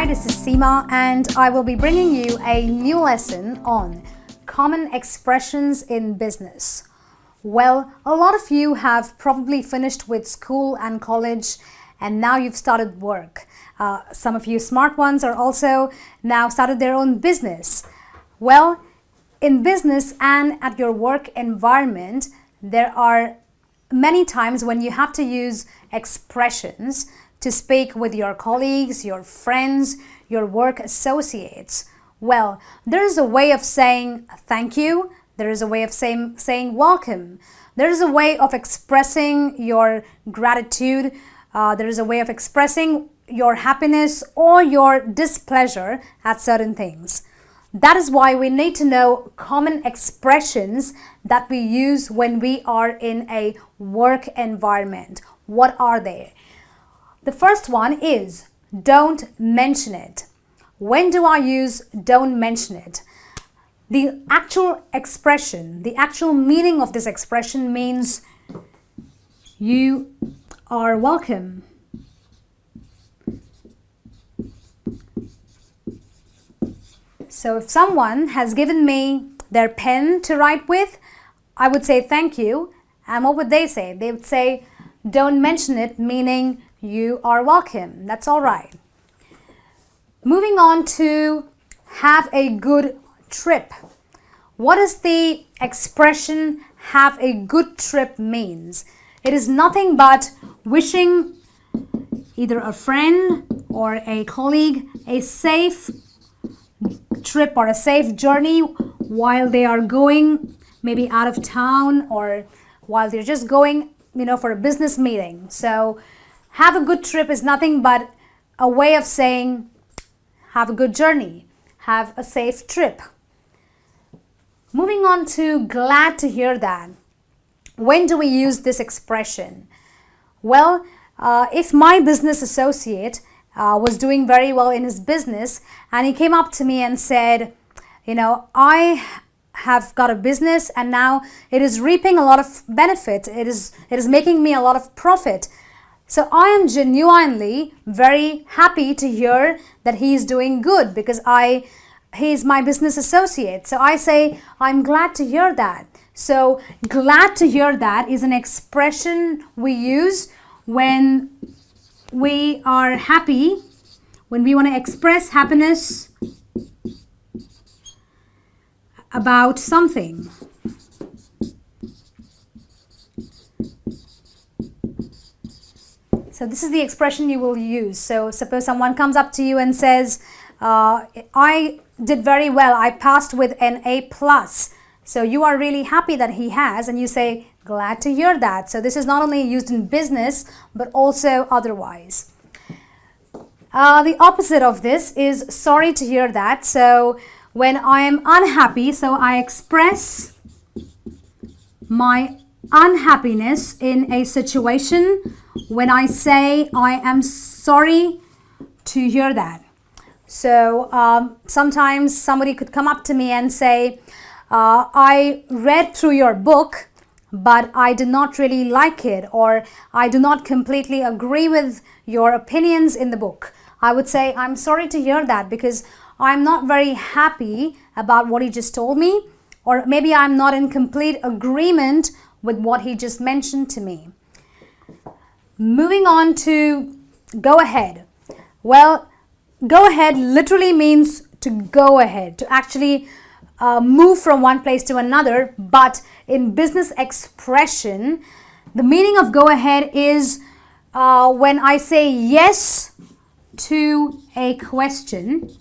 Hi, this is Seema and I will be bringing you a new lesson on common expressions in business. Well, a lot of you have probably finished with school and college and now you've started work. Some of you smart ones are also now started their own business. Well, in business and at your work environment, there are many times when you have to use expressions to speak with your colleagues, your friends, your work associates. Well, there is a way of saying thank you. There is a way of saying welcome. There is a way of expressing your gratitude. There is a way of expressing your happiness or your displeasure at certain things. That is why we need to know common expressions that we use when we are in a work environment. What are they? The first one is don't mention it. When do I use don't mention it? The actual expression, the actual meaning of this expression means you are welcome. So if someone has given me their pen to write with, I would say thank you. And what would they say? They would say don't mention it, meaning you are welcome. That's all right. Moving on to have a good trip. What does the expression have a good trip means? It is nothing but wishing either a friend or a colleague a safe trip or a safe journey while they are going maybe out of town or while they're just going, for a business meeting. So have a good trip is nothing but a way of saying have a good journey, have a safe trip. Moving on to glad to hear that. When do we use this expression? Well, if my business associate was doing very well in his business and he came up to me and said, I have got a business and now it is reaping a lot of benefits. It is making me a lot of profit. So I am genuinely very happy to hear that he is doing good because he is my business associate. So I say, I'm glad to hear that. So glad to hear that is an expression we use when we are happy, when we want to express happiness about something. So this is the expression you will use. So suppose someone comes up to you and says, I did very well. I passed with an A+. So you are really happy that he has and you say, glad to hear that. So this is not only used in business, but also otherwise. The opposite of this is sorry to hear that. So when I am unhappy, so I express my unhappiness in a situation when I say I am sorry to hear that. So sometimes somebody could come up to me and say, I read through your book, but I did not really like it, or I do not completely agree with your opinions in the book. I would say, I'm sorry to hear that because I'm not very happy about what he just told me, or maybe I'm not in complete agreement with what he just mentioned to me. Moving on to go ahead. Well, go ahead literally means to go ahead, to actually move from one place to another. But in business expression, the meaning of go ahead is when I say yes to a question,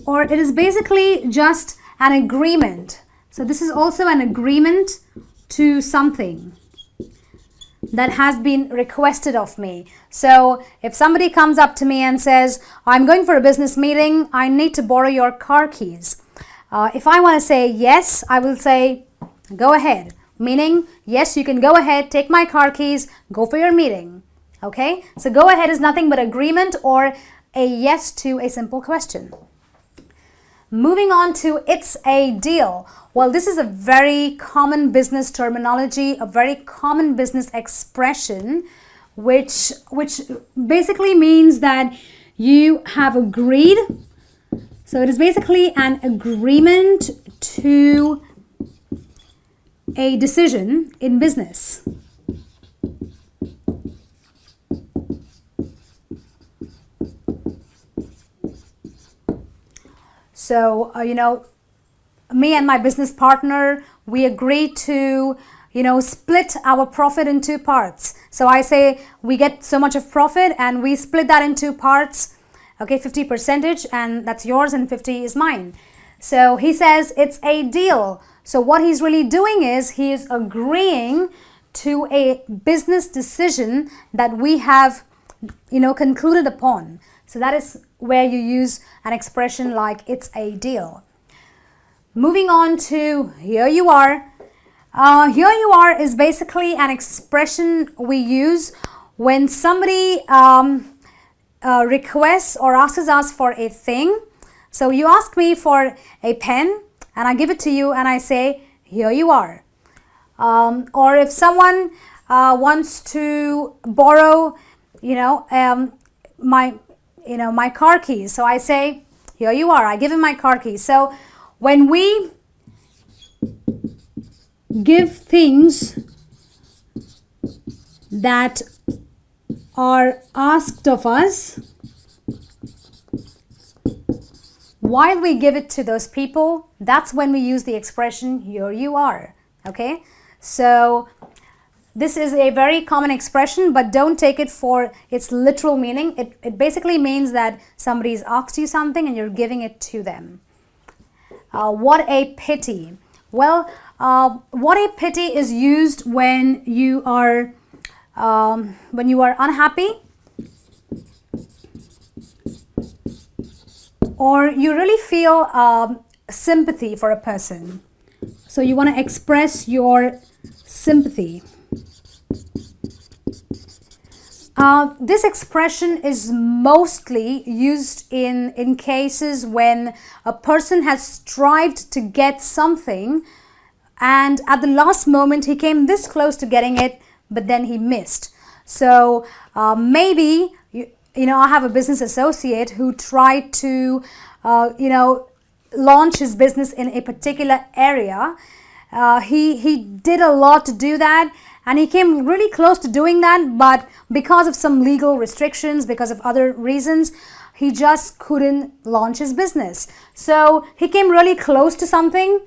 or it is basically just an agreement. So this is also an agreement to something that has been requested of me. So if somebody comes up to me and says, I'm going for a business meeting, I need to borrow your car keys. If I want to say yes, I will say, go ahead. Meaning, yes, you can go ahead, take my car keys, go for your meeting. Okay? So go ahead is nothing but agreement or a yes to a simple question. Moving on to it's a deal. Well, this is a very common business terminology, a very common business expression which basically means that you have agreed. So it is basically an agreement to a decision in business. So, me and my business partner, we agreed to, split our profit in two parts. So I say we get so much of profit and we split that in two parts. Okay, 50%, and that's yours and 50 is mine. So he says it's a deal. So what he's really doing is he is agreeing to a business decision that we have, concluded upon. So that is where you use an expression like it's a deal. Moving on to here you are. Here you are is basically an expression we use when somebody requests or asks us for a thing. So you ask me for a pen and I give it to you and I say, here you are. Or if someone wants to borrow, my car keys. So I say, here you are. I give him my car keys. So when we give things that are asked of us, while we give it to those people, that's when we use the expression, here you are. Okay? So this is a very common expression, but don't take it for its literal meaning. It basically means that somebody's asked you something and you're giving it to them. What a pity. Well, what a pity is used when you are unhappy or you really feel sympathy for a person. So you want to express your sympathy. This expression is mostly used in cases when a person has strived to get something and at the last moment he came this close to getting it, but then he missed. So maybe, I have a business associate who tried to, launch his business in a particular area. He did a lot to do that. And he came really close to doing that, but because of some legal restrictions, because of other reasons, he just couldn't launch his business. So he came really close to something,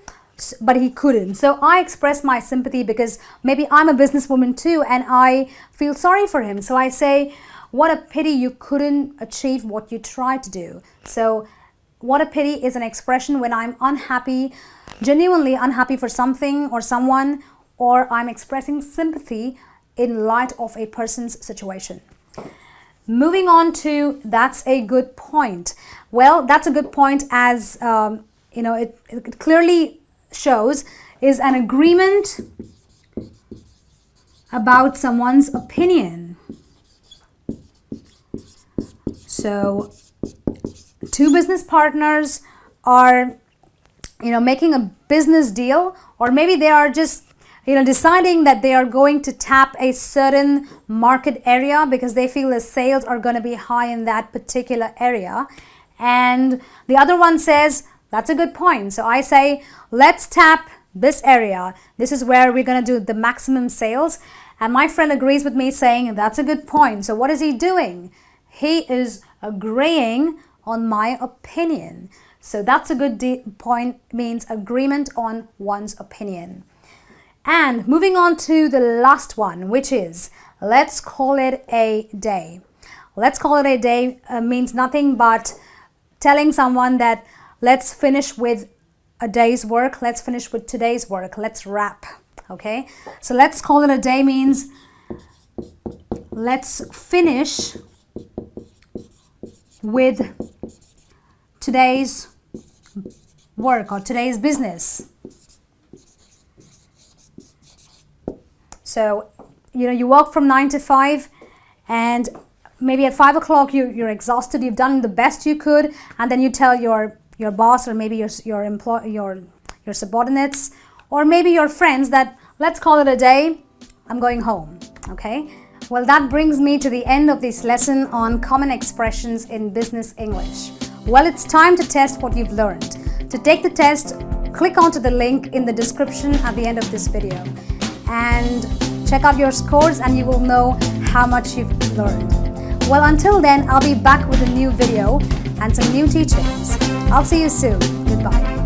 but he couldn't. So I express my sympathy because maybe I'm a businesswoman too, and I feel sorry for him. So I say, what a pity you couldn't achieve what you tried to do. So what a pity is an expression when I'm unhappy, genuinely unhappy for something or someone, or I'm expressing sympathy in light of a person's situation. Moving on to that's a good point. Well, that's a good point as, it clearly shows is an agreement about someone's opinion. So two business partners are, making a business deal, or maybe they are just deciding that they are going to tap a certain market area because they feel the sales are going to be high in that particular area. And the other one says, that's a good point. So I say, let's tap this area. This is where we're going to do the maximum sales. And my friend agrees with me saying, that's a good point. So what is he doing? He is agreeing on my opinion. So that's a good point, means agreement on one's opinion. And moving on to the last one, which is, let's call it a day. Let's call it a day means nothing but telling someone that let's finish with a day's work. Let's finish with today's work. Let's wrap. Okay. So let's call it a day means let's finish with today's work or today's business. So, you work from 9 to 5 and maybe at 5 o'clock you're exhausted, you've done the best you could, and then you tell your boss or maybe your subordinates or maybe your friends that let's call it a day, I'm going home, okay? Well, that brings me to the end of this lesson on common expressions in business English. Well, it's time to test what you've learned. To take the test, click onto the link in the description at the end of this video and check out your scores and you will know how much you've learned. Well, until then, I'll be back with a new video and some new teachings. I'll see you soon. Goodbye.